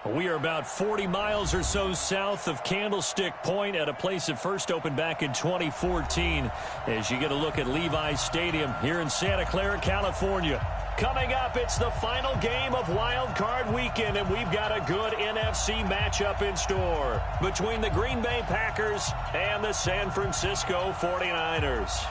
We are about 40 miles or so south of Candlestick Point at a place that first opened back in 2014 as you get a look at Levi's Stadium here in Santa Clara, California. Coming up, it's the final game of Wild Card Weekend, and we've got a good NFC matchup in store between the Green Bay Packers and the San Francisco 49ers.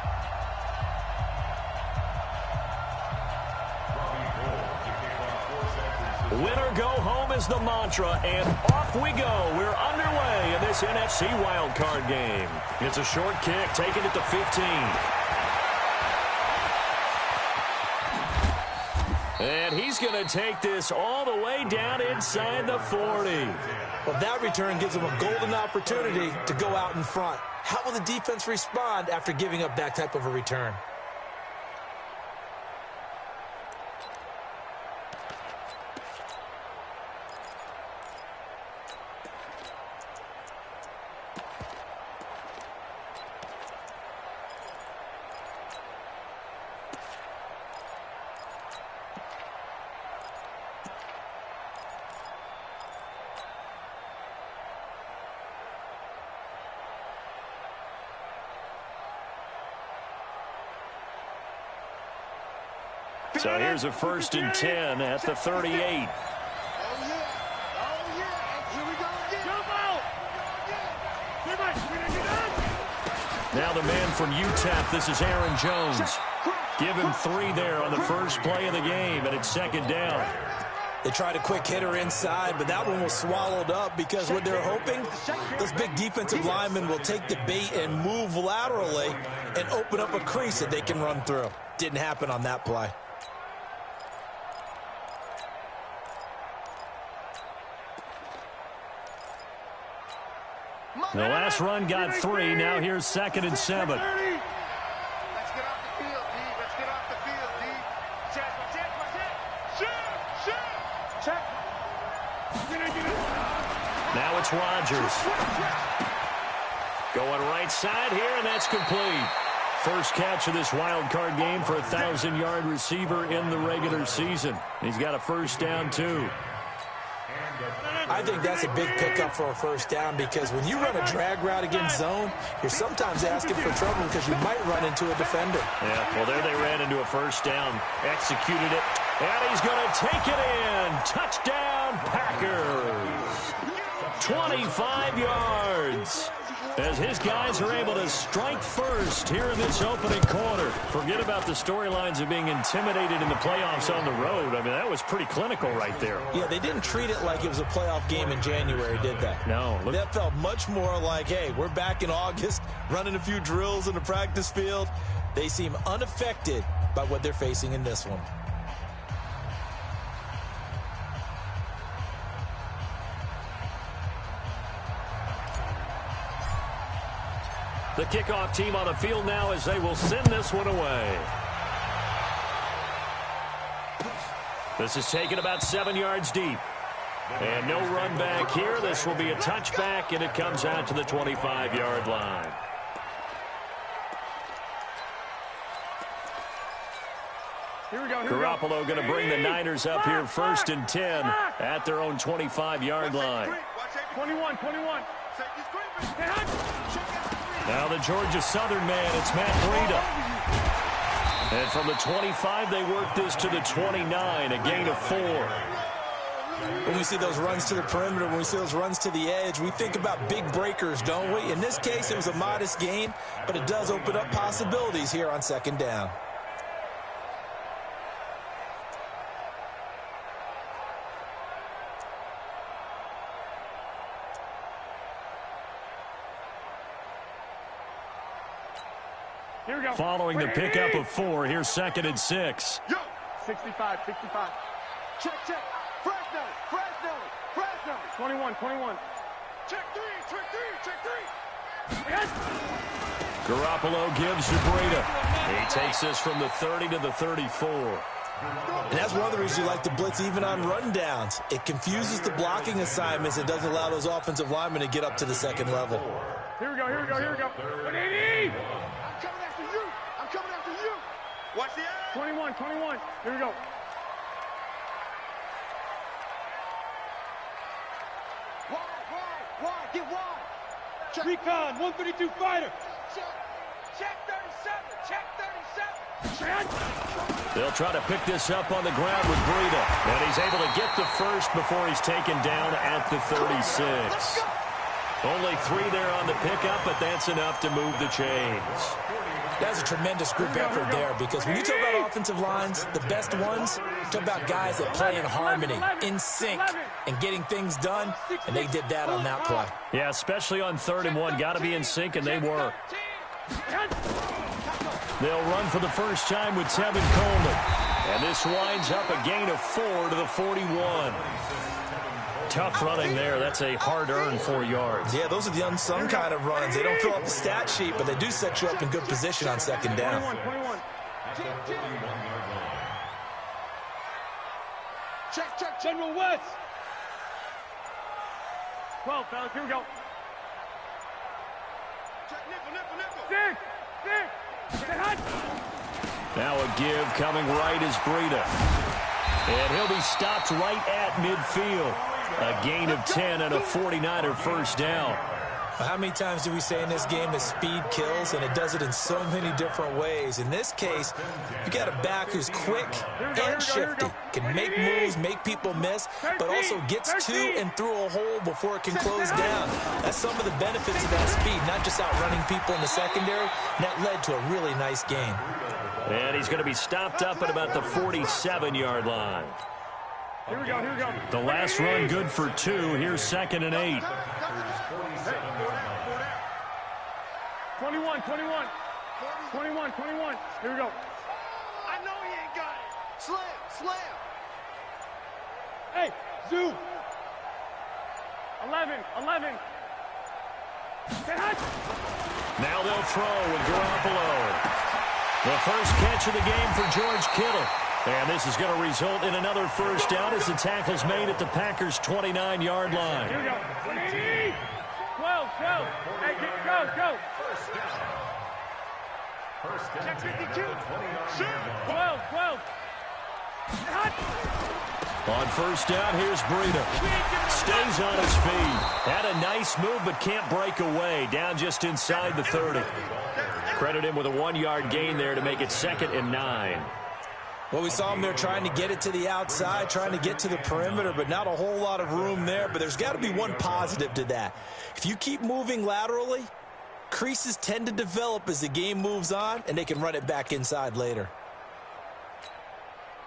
Winner go home is the mantra, and off we go. We're underway in this NFC wildcard game. It's a short kick, taking it to 15. And he's going to take this all the way down inside the 40. Well, that return gives him a golden opportunity to go out in front. How will the defense respond after giving up that type of a return? So here's a 1st and 10 at the 38. Now the man from UTEP, this is Aaron Jones. Give him 3 there on the first play of the game, and it's 2nd down. They tried a quick hitter inside, but that one was swallowed up because what they're hoping, those big defensive linemen will take the bait and move laterally and open up a crease that they can run through. Didn't happen on that play. The last run got 3. Now here's 2nd and 7. Let's get off the field, D. Let's get off the field, D. Check. Check. Now it's Rodgers. Going right side here, and that's complete. First catch of this wild card game for a 1,000-yard receiver in the regular season. He's got a 1st down, too. I think that's a big pickup for a 1st down because when you run a drag route against zone, you're sometimes asking for trouble because you might run into a defender. Yeah, well, there they ran into a 1st down, executed it, and he's going to take it in. Touchdown, Packers. 25 yards. As his guys are able to strike first here in this opening quarter. Forget about the storylines of being intimidated in the playoffs on the road. I mean, that was pretty clinical right there. Yeah, they didn't treat it like it was a playoff game in January, did they? No. That felt much more like, hey, we're back in August, running a few drills in the practice field. They seem unaffected by what they're facing in this one. The kickoff team on the field now as they will send this one away. This is taken about 7 yards deep. And no run back here. This will be a touchback, and it comes out to the 25-yard line. Garoppolo going to bring the Niners up here 1st and 10 at their own 25-yard line. 21. Now the Georgia Southern man, it's Matt Breida. And from the 25, they work this to the 29, a gain of 4. When we see those runs to the perimeter, when we see those runs to the edge, we think about big breakers, don't we? In this case, it was a modest gain, but it does open up possibilities here on 2nd down. Following the pickup of 4, here's 2nd and 6. 65. Check. Fresno. 21. Check 3. Garoppolo gives to Breida. He takes this from the 30 to the 34. And that's one of the reasons you like to blitz even on rundowns. It confuses the blocking assignments and doesn't allow those offensive linemen to get up to the 2nd level. Here we go. 180. I'm coming after you. Watch the eye. 21. Here we go. Get wide. Check. Recon, 132 fighter. Check 37. Check 37. They'll try to pick this up on the ground with Breida. And he's able to get the first before he's taken down at the 36. Only 3 there on the pickup, but that's enough to move the chains. That's a tremendous group effort there, because when you talk about offensive lines, the best ones, talk about guys that play in harmony, in sync, and getting things done, and they did that on that play. Yeah, especially on 3rd and 1. Got to be in sync, and they were. They'll run for the first time with Tevin Coleman. And this winds up a gain of 4 to the 41. Tough running there. That's a hard-earned 4 yards. Yeah, those are the unsung kind of runs. They don't fill up the stat sheet, but they do set you up in good position on 2nd down. 21. Check, General West. 12, fellas, here we go. Check, nickel. Six. Now a give coming right is Breida. And he'll be stopped right at midfield. A gain of 10 and a 49er first down. How many times do we say in this game that speed kills, and it does it in so many different ways? In this case, you got a back who's quick and shifty, can make moves, make people miss, but also gets to and through a hole before it can close down. That's some of the benefits of that speed, not just outrunning people in the secondary. That led to a really nice gain. And he's going to be stopped up at about the 47-yard line. Here we go. The last run good for 2. Here's 2nd and 8. 21. Here we go. I know he ain't got it. Slam. Hey, Zoo. 11. Now they'll throw with Garoppolo. The first catch of the game for George Kittle. And this is going to result in another first down as the tackle's made at the Packers' 29-yard line. Here we go. 12. Hey, go. Check 52. 12. On first down, here's Breida. Stays on his feet. Had a nice move, but can't break away. Down just inside the 30. Credit him with a 1-yard gain there to make it 2nd and 9. Well, we saw him there trying to get it to the outside, trying to get to the perimeter, but not a whole lot of room there. But there's got to be one positive to that. If you keep moving laterally, creases tend to develop as the game moves on, and they can run it back inside later.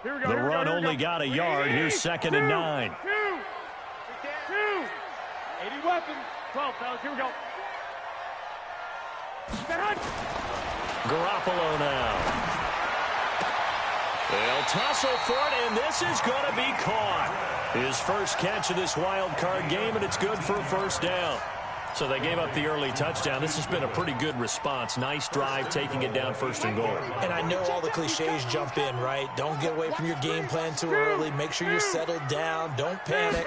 The run only got a yard. Here's 2nd and 9. 2. 80 weapons. 12, fellas. Here we go. Garoppolo now. They'll tussle for it, and this is going to be caught. His first catch of this wild card game, and it's good for a first down. So they gave up the early touchdown. This has been a pretty good response. Nice drive, taking it down 1st and goal. And I know all the cliches jump in, right? Don't get away from your game plan too early. Make sure you're settled down. Don't panic.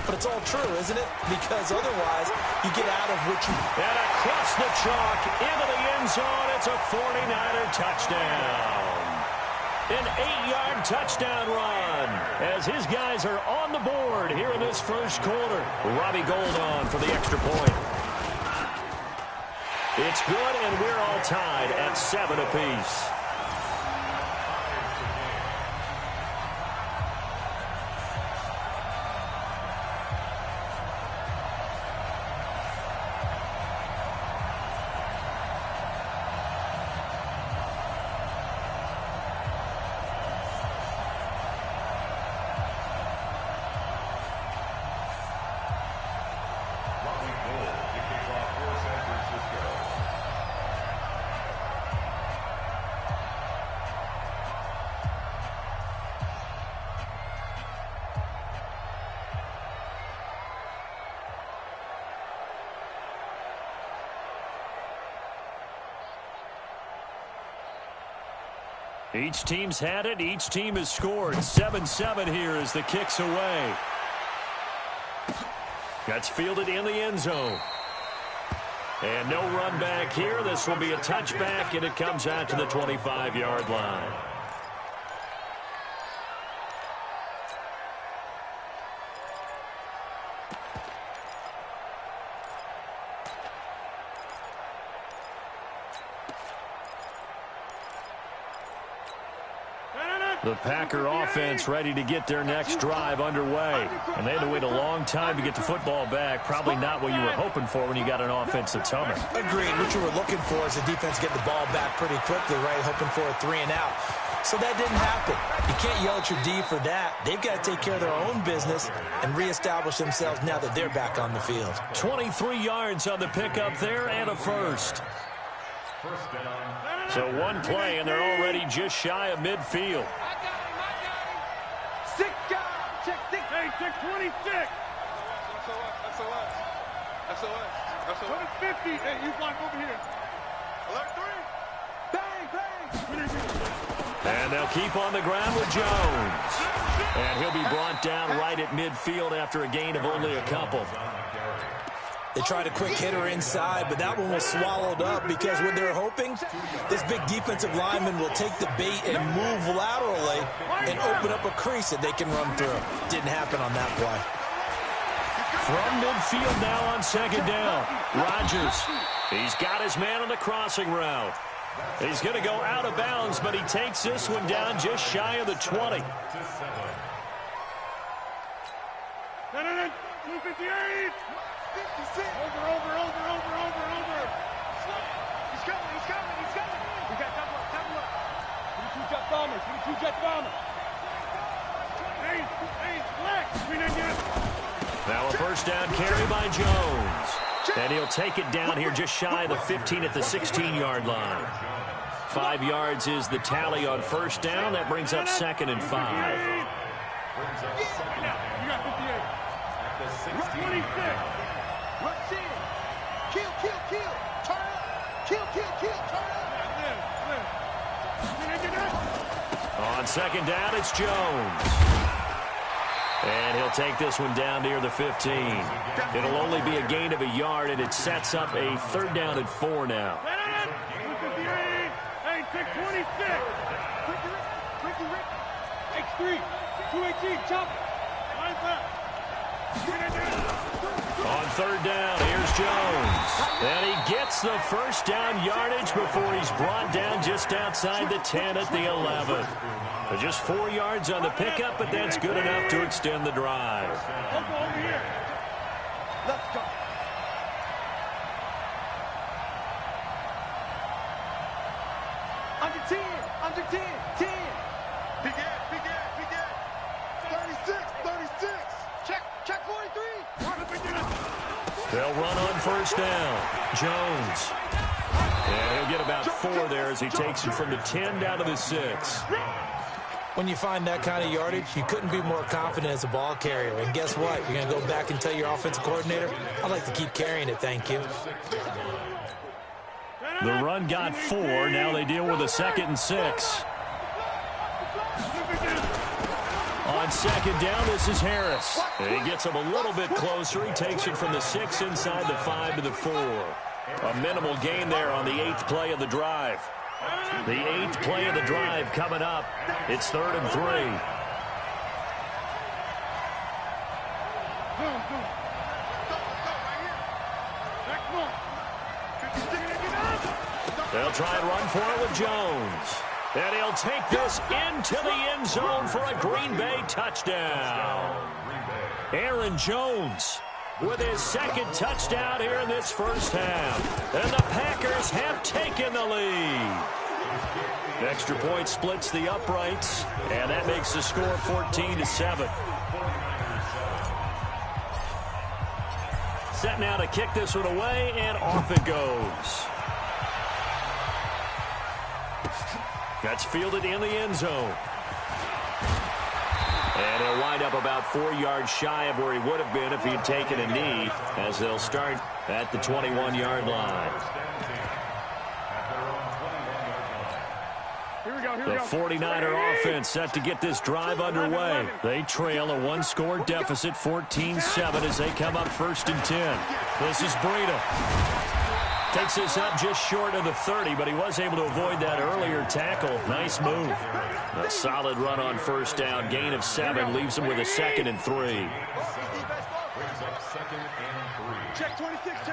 But it's all true, isn't it? Because otherwise, you get out of what you... And across the chalk, into the end zone, it's a 49er touchdown. An 8-yard touchdown run as his guys are on the board here in this first quarter. Robbie Gould on for the extra point. It's good, and we're all tied at 7 apiece. Each team's had it. Each team has scored. 7-7 here as the kick's away. That's fielded in the end zone. And no run back here. This will be a touchback, and it comes out to the 25-yard line. The Packer offense ready to get their next drive underway. And they had to wait a long time to get the football back. Probably not what you were hoping for when you got an offense that's humming. Agreed. What you were looking for is the defense get the ball back pretty quickly, right? Hoping for a 3 and out. So that didn't happen. You can't yell at your D for that. They've got to take care of their own business and reestablish themselves now that they're back on the field. 23 yards on the pickup there and a first. So one play, and they're already just shy of midfield. I got him. 6 guys. Check 6. Hey, check 26. SOS. What is 50? Hey, you block over here. Alert 3. Bang, bang. And they'll keep on the ground with Jones. And he'll be brought down right at midfield after a gain of only a couple. They tried a quick hitter inside, but that one was swallowed up because what they're hoping, this big defensive lineman will take the bait and move laterally and open up a crease that they can run through. Didn't happen on that play. From midfield now on second down. Rodgers, he's got his man on the crossing route. He's going to go out of bounds, but he takes this one down just shy of the 20. 258. Over. He's coming. We got double up. We need 2 jet bombers. Hey, black. Now a first down carry by Jones. And he'll take it down here just shy of the 15 at the 16-yard line. 5 yards is the tally on first down. That brings up 2nd and 5. You got 58. Rush 26. Rush in. Kill. Turn up. Kill. Turn up. On second down, it's Jones. And he'll take this one down near the 15. It'll only be a gain of a yard, and it sets up a 3rd down and 4 now. Hey, take 26. Ricky. X3. 218. Chop. Lines up. On 3rd down, here's Jones. And he gets the first down yardage before he's brought down just outside the 10 at the 11. Just 4 yards on the pickup, but that's good enough to extend the drive. Over here. Let's go. Under 10. 10. Big Ed. 36. Check 43. They'll run on first down. Jones. And he'll get about 4 there as he takes it from the 10 down to the 6. When you find that kind of yardage, you couldn't be more confident as a ball carrier. And guess what? You're going to go back and tell your offensive coordinator, I'd like to keep carrying it, thank you. The run got 4. Now they deal with a 2nd and 6. On second down, this is Harris. And he gets him a little bit closer. He takes it from the 6 inside the 5 to the 4. A minimal gain there on the 8th play of the drive. The 8th play of the drive coming up. It's 3rd and 3. They'll try and run for it with Jones. And he'll take this into the end zone for a Green Bay touchdown. Aaron Jones with his 2nd touchdown here in this first half. And the Packers have taken the lead. Extra point splits the uprights, and that makes the score 14-7. Set now to kick this one away, and off it goes. That's fielded in the end zone. And he'll wind up about 4 yards shy of where he would have been if he had taken a knee, as they'll start at the 21-yard line. The 49er offense set to get this drive underway. They trail a 1-score deficit, 14-7, as they come up 1st and 10. This is Breida. Takes this up just short of the 30, but he was able to avoid that earlier tackle. Nice move. A solid run on first down. Gain of 7 leaves him with a 2nd and 3. Check 26.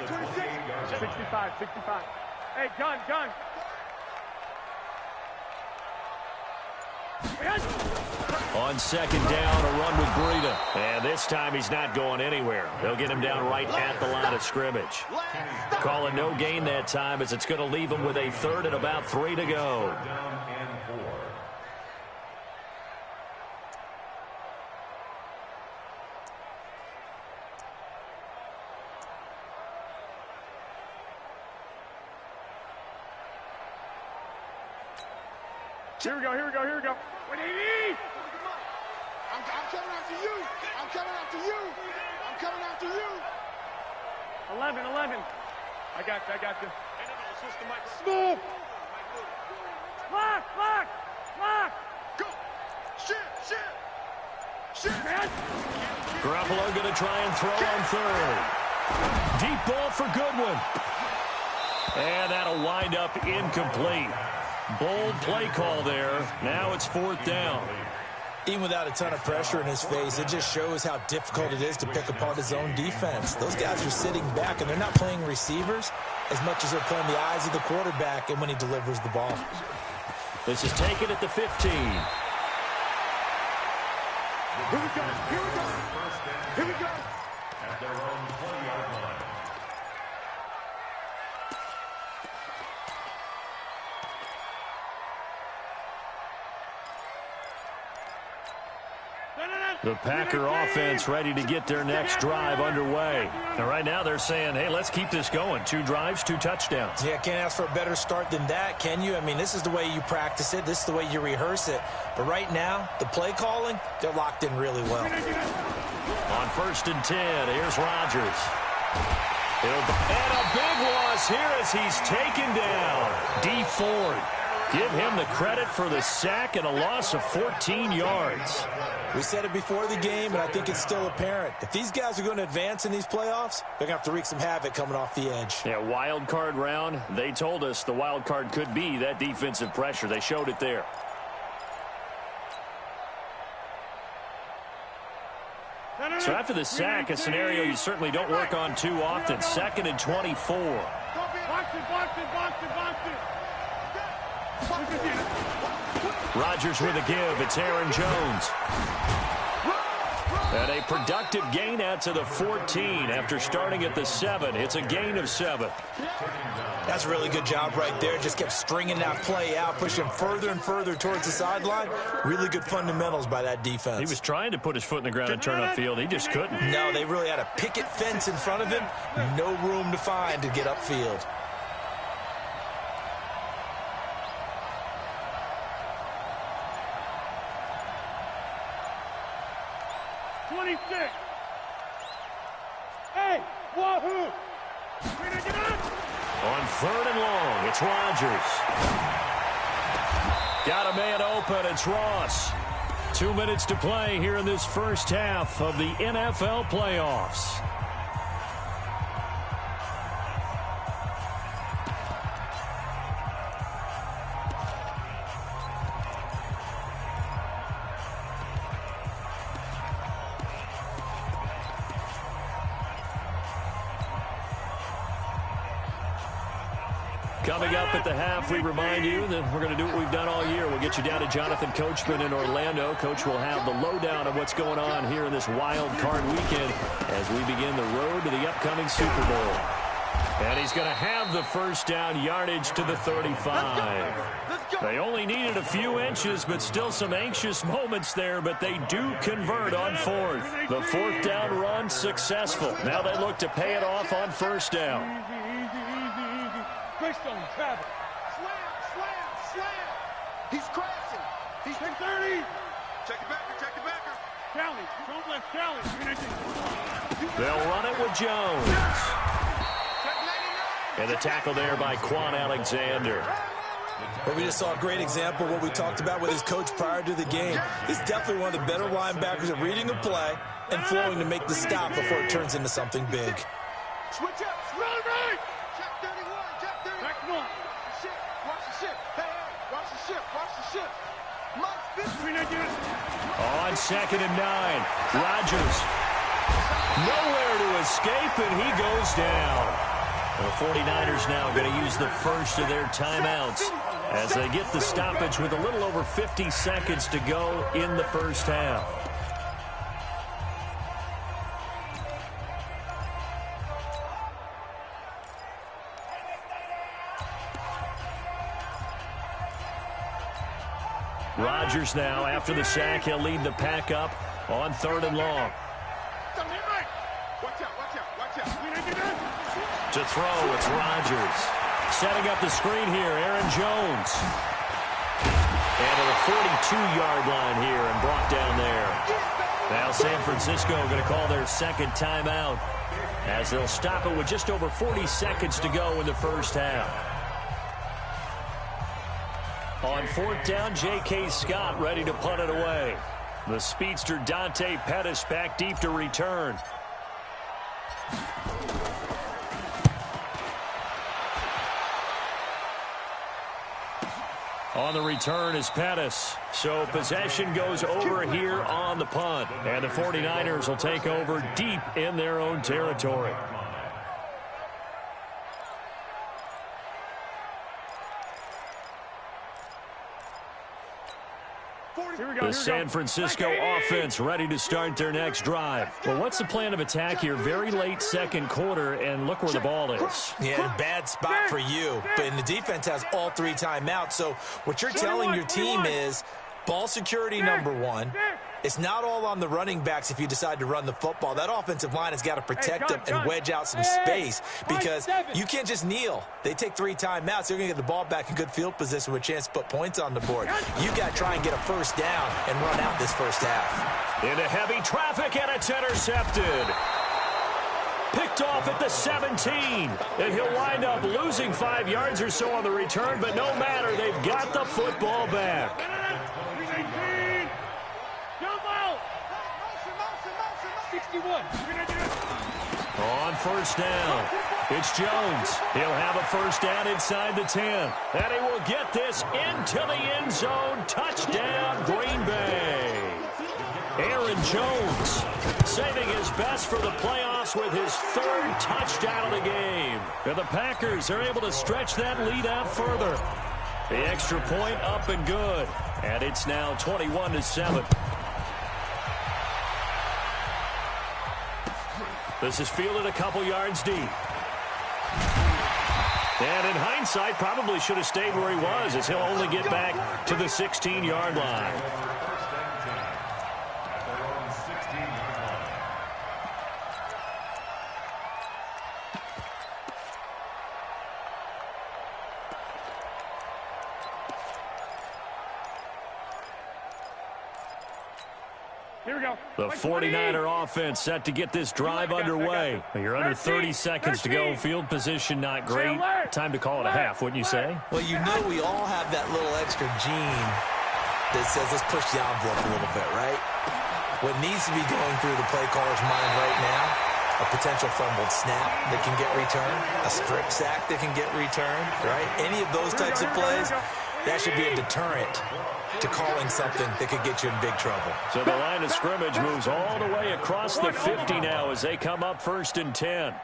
65. Hey, gun. On second down, a run with Breida. And this time he's not going anywhere. They'll get him down right at the line of scrimmage. Calling no gain that time as it's going to leave him with a third and about 3 to go. Here we go, here we go, here we go. What do you need? I'm coming after you. I'm coming after you. I'm coming after you. 11. I got you. Smooth. Lock. Go. Shit. Garoppolo going to try and throw on third. Deep ball for Goodwin. And that'll wind up incomplete. Bold play call there. Now it's 4th down. Even without a ton of pressure in his face, it just shows how difficult it is to pick apart his own defense. Those guys are sitting back, and they're not playing receivers as much as they're playing the eyes of the quarterback and when he delivers the ball. This is taken at the 15. Here we go. At their own 20-yard line. The Packer offense ready to get their next drive underway. And right now they're saying, hey, let's keep this going. 2 drives, 2 touchdowns. Yeah, can't ask for a better start than that, can you? I mean, this is the way you practice it. This is the way you rehearse it. But right now, the play calling, they're locked in really well. On 1st and 10, here's Rodgers. And a big loss here as he's taken down. D Ford. Give him the credit for the sack and a loss of 14 yards. We said it before the game, and I think it's still apparent. If these guys are going to advance in these playoffs, they're going to have to wreak some havoc coming off the edge. Yeah, wild card round. They told us the wild card could be that defensive pressure. They showed it there. So after the sack, a scenario you certainly don't work on too often. 2nd and 24. Box it. Rodgers with a give. It's Aaron Jones. And a productive gain out to the 14 after starting at the 7. It's a gain of 7. That's a really good job right there. Just kept stringing that play out, pushing further and further towards the sideline. Really good fundamentals by that defense. He was trying to put his foot in the ground and turn upfield. He just couldn't. No, they really had a picket fence in front of him. No room to find to get upfield. Hey, wahoo! On 3rd and long, it's Rodgers. Got a man open, it's Ross. 2 minutes to play here in this first half of the NFL playoffs. Coming up at the half, we remind you that we're going to do what we've done all year. We'll get you down to Jonathan Coachman in Orlando. Coach will have the lowdown of what's going on here in this wild card weekend as we begin the road to the upcoming Super Bowl. And he's going to have the first down yardage to the 35. They only needed a few inches, but still some anxious moments there, but they do convert on 4th. The 4th down run successful. Now they look to pay it off on 1st down. Greystone, travel. Slam. He's crashing. He's 10-30. Check it backer. Challenge. Don't let challenge. They'll run it with Jones. And the tackle there by Quan Alexander. But we just saw a great example of what we talked about with his coach prior to the game. He's definitely one of the better linebackers at reading the play and flowing to make the stop before it turns into something big. Switch up. Run right. Check 31. Back one. Watch the ship. Hey, watch the ship. On 2nd and 9, Rodgers nowhere to escape, and he goes down. The 49ers now going to use the first of their timeouts as they get the stoppage with a little over 50 seconds to go in the first half. Rodgers now, after the sack, he'll lead the pack up on 3rd and long. To throw, it's Rodgers. Setting up the screen here, Aaron Jones. And to the 42-yard line here and brought down there. Now San Francisco going to call their second timeout as they'll stop it with just over 40 seconds to go in the first half. On 4th down, J.K. Scott ready to punt it away. The speedster Dante Pettis back deep to return. On the return is Pettis. So possession goes over here on the punt. And the 49ers will take over deep in their own territory. The San Francisco offense ready to start their next drive. Well, what's the plan of attack here? Very late second quarter, and look where the ball is. Yeah, bad spot for you. But the defense has all 3 timeouts. So what you're telling your team is ball security number 1. It's not all on the running backs if you decide to run the football. That offensive line has got to protect them and wedge out some space because you can't just kneel. They take 3 timeouts. They're going to get the ball back in good field position with a chance to put points on the board. You got to try and get a first down and run out this first half. Into heavy traffic, and it's intercepted. Picked off at the 17. And he'll wind up losing 5 yards or so on the return, but no matter, they've got the football back. On 1st down, it's Jones. He'll have a first down inside the 10. And he will get this into the end zone. Touchdown, Green Bay. Aaron Jones saving his best for the playoffs with his 3rd touchdown of the game. And the Packers are able to stretch that lead out further. The extra point up and good. And it's now 21-7. This is fielded a couple yards deep. And in hindsight, probably should have stayed where he was as he'll only get back to the 16-yard line. The 49er offense set to get this drive underway. You're under 30 seconds to go. Field position not great. Time to call it a half, wouldn't you say? Well, you know we all have that little extra gene that says let's push the envelope a little bit, right? What needs to be going through the play caller's mind right now, a potential fumbled snap that can get returned, a strip sack that can get returned, right? Any of those types of plays, that should be a deterrent to calling something that could get you in big trouble. So the line of scrimmage moves all the way across the 50 now as they come up 1st and 10.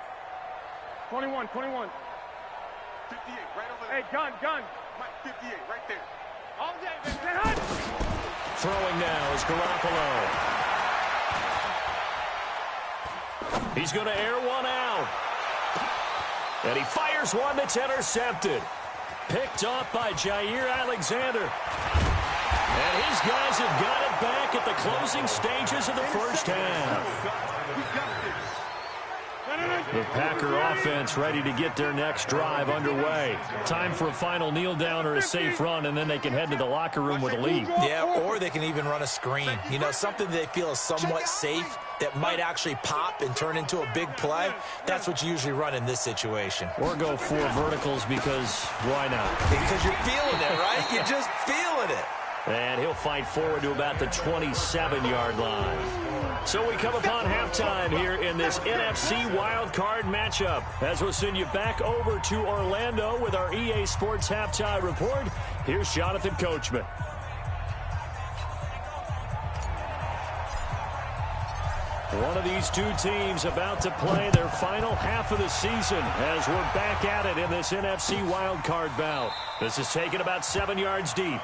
21. 58, right over there. Hey, gun. 58, right there. All day, baby. Throwing now is Garoppolo. He's going to air one out. And he fires one that's intercepted. Picked off by Jair Alexander. And his guys have got it back at the closing stages of the first half. The Packer offense ready to get their next drive underway. Time for a final kneel down or a safe run, and then they can head to the locker room with a lead. Yeah, or they can even run a screen. You know, something they feel is somewhat safe that might actually pop and turn into a big play. That's what you usually run in this situation. Or go 4 verticals because why not? Because you're feeling it, right? You're just feeling it. And he'll fight forward to about the 27-yard line. So we come upon halftime here in this NFC wildcard matchup. As we'll send you back over to Orlando with our EA Sports Halftime Report, here's Jonathan Coachman. One of these two teams about to play their final half of the season as we're back at it in this NFC wildcard bout. This is taken about 7 yards deep.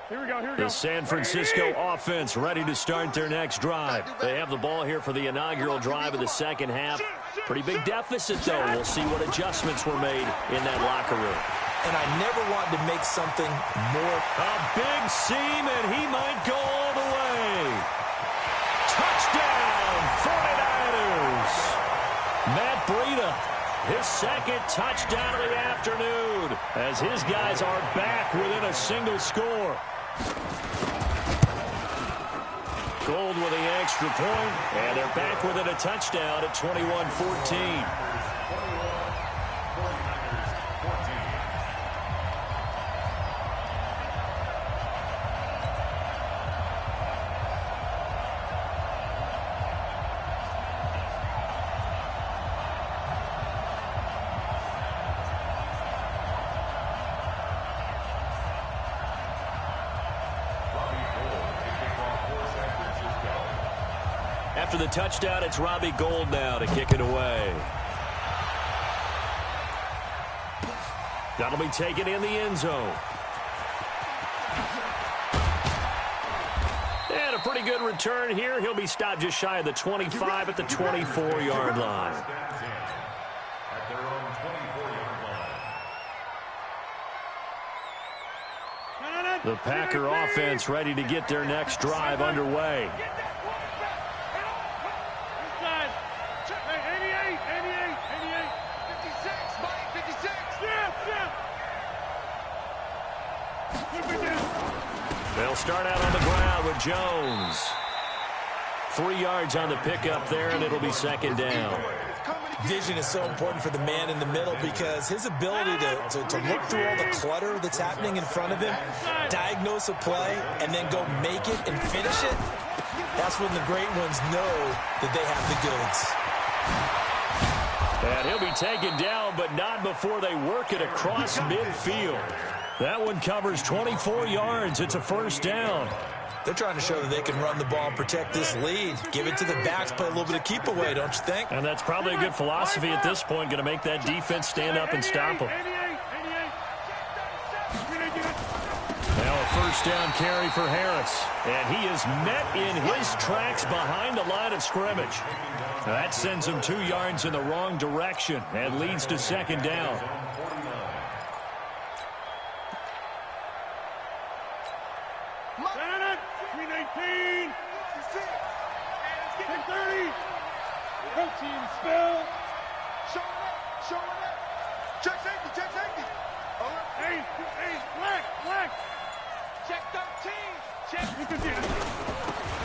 Here we go. The San Francisco offense ready to start their next drive. They have the ball here for the inaugural drive of the second half. Pretty big deficit, though. We'll see what adjustments were made in that locker room. And I never wanted to make something more. A big seam, and he might go all the way. Touchdown, 49ers. Matt Breida, his second touchdown of the afternoon, as his guys are back within a single score. Gold with the extra point, and they're back within a touchdown at 21-14. After the touchdown, it's Robbie Gould now to kick it away. That'll be taken in the end zone. And a pretty good return here. He'll be stopped just shy of the 25 at the 24-yard line. At their own 24-yard line. The Packer offense ready to get their next drive underway. They'll start out on the ground with Jones. 3 yards on the pickup there, and it'll be second down. Vision is so important for the man in the middle because his ability to look through all the clutter that's happening in front of him, diagnose a play, and then go make it and finish it, that's when the great ones know that they have the goods. And he'll be taken down, but not before they work it across midfield. That one covers 24 yards. It's a first down. They're trying to show that they can run the ball and protect this lead. Give it to the backs, play a little bit of keep away, don't you think? And that's probably a good philosophy at this point, going to make that defense stand up and stop them. Now a first down carry for Harris. And he is met in his tracks behind the line of scrimmage. That sends him 2 yards in the wrong direction and leads to second down.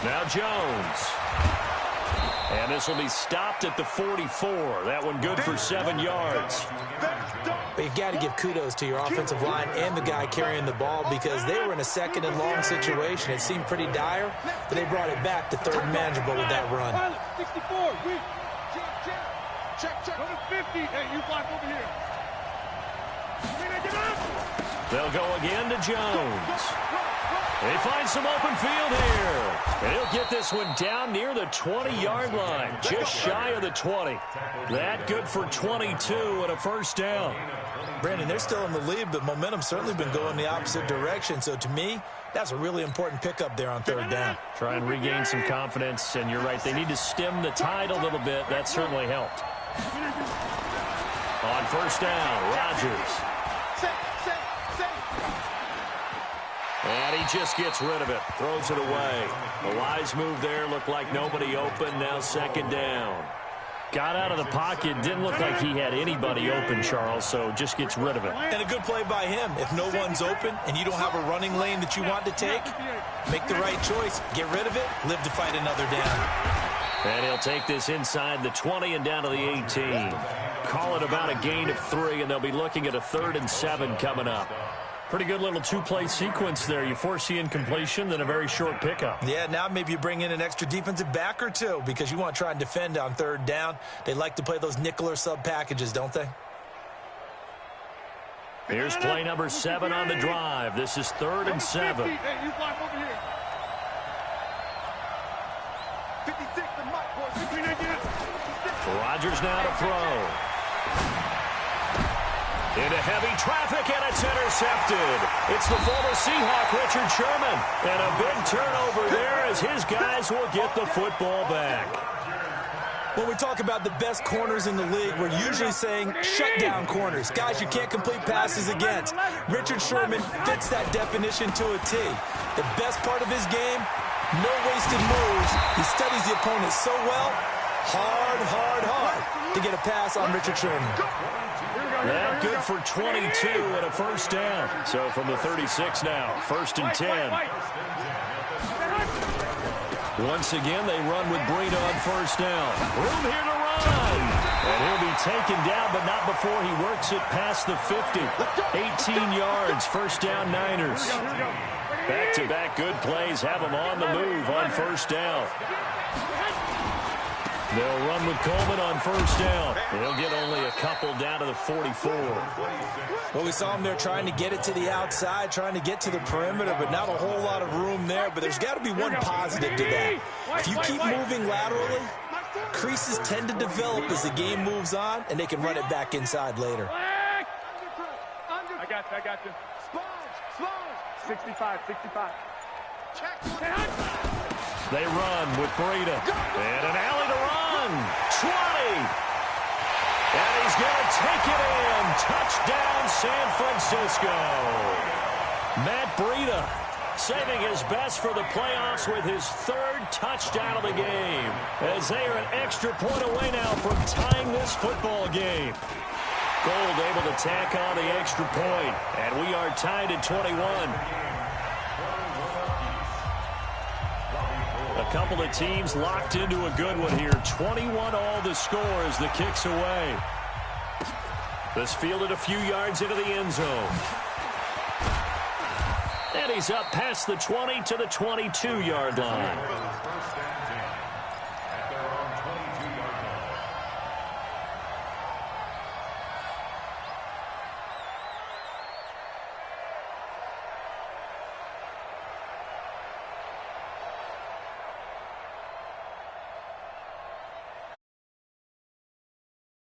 Now Jones. And this will be stopped at the 44. That one good for 7 yards. But you got to give kudos to your offensive line and the guy carrying the ball because they were in a second and long situation. It seemed pretty dire, but they brought it back to third and manageable with that run. 64. Check. Go to 50. Hey, you block over here. They'll go again to Jones. They find some open field here. And he'll get this one down near the 20-yard line, just shy of the 20. That good for 22 and a first down. Brandon, they're still in the lead, but momentum's certainly been going the opposite direction. So to me, that's a really important pickup there on third down. Try and regain some confidence, and you're right. They need to stem the tide a little bit. That certainly helped. On first down, Rodgers. And he just gets rid of it, throws it away. A wise move there, looked like nobody open, now second down. Got out of the pocket, didn't look like he had anybody open, Charles, so just gets rid of it. And a good play by him. If no one's open and you don't have a running lane that you want to take, make the right choice, get rid of it, live to fight another down. And he'll take this inside the 20 and down to the 18. Call it about a gain of 3, and they'll be looking at a 3rd and 7 coming up. Pretty good little two-play sequence there. You force the incompletion, then a very short pickup. Yeah, now maybe you bring in an extra defensive back or two because you want to try and defend on third down. They like to play those nickel or sub packages, don't they? Here's play number 7 on the drive. This is 3rd and 7. Hey, you block over here. 56 and Mike, boys. Rodgers now to throw. Into heavy traffic, and it's intercepted. It's the former Seahawk, Richard Sherman. And a big turnover there as his guys will get the football back. When we talk about the best corners in the league, we're usually saying shutdown corners, guys you can't complete passes against. Richard Sherman fits that definition to a T. The best part of his game, no wasted moves. He studies the opponent so well, hard to get a pass on Richard Sherman. Yeah, good for 22 and a first down. So from the 36 now, 1st and 10. Once again, they run with Breida on first down. Room here to run. And he'll be taken down, but not before he works it past the 50. 18 yards, first down Niners. Back-to-back good plays have them on the move on first down. They'll run with Coleman on first down. They'll get only a couple down to the 44. Well, we saw him there trying to get it to the outside, trying to get to the perimeter, but not a whole lot of room there. But there's got to be one positive to that. If you keep moving laterally, creases tend to develop as the game moves on, and they can run it back inside later. I got you. Sponge. 65. They run with Breida. And an alley to run. 20. And he's going to take it in. Touchdown, San Francisco. Matt Breida saving his best for the playoffs with his 3rd touchdown of the game. As they are an extra point away now from tying this football game. Gold able to tack on the extra point. And we are tied at 21. A couple of teams locked into a good one here. 21 all the score as the kick's away. This fielded a few yards into the end zone. And he's up past the 20 to the 22-yard line.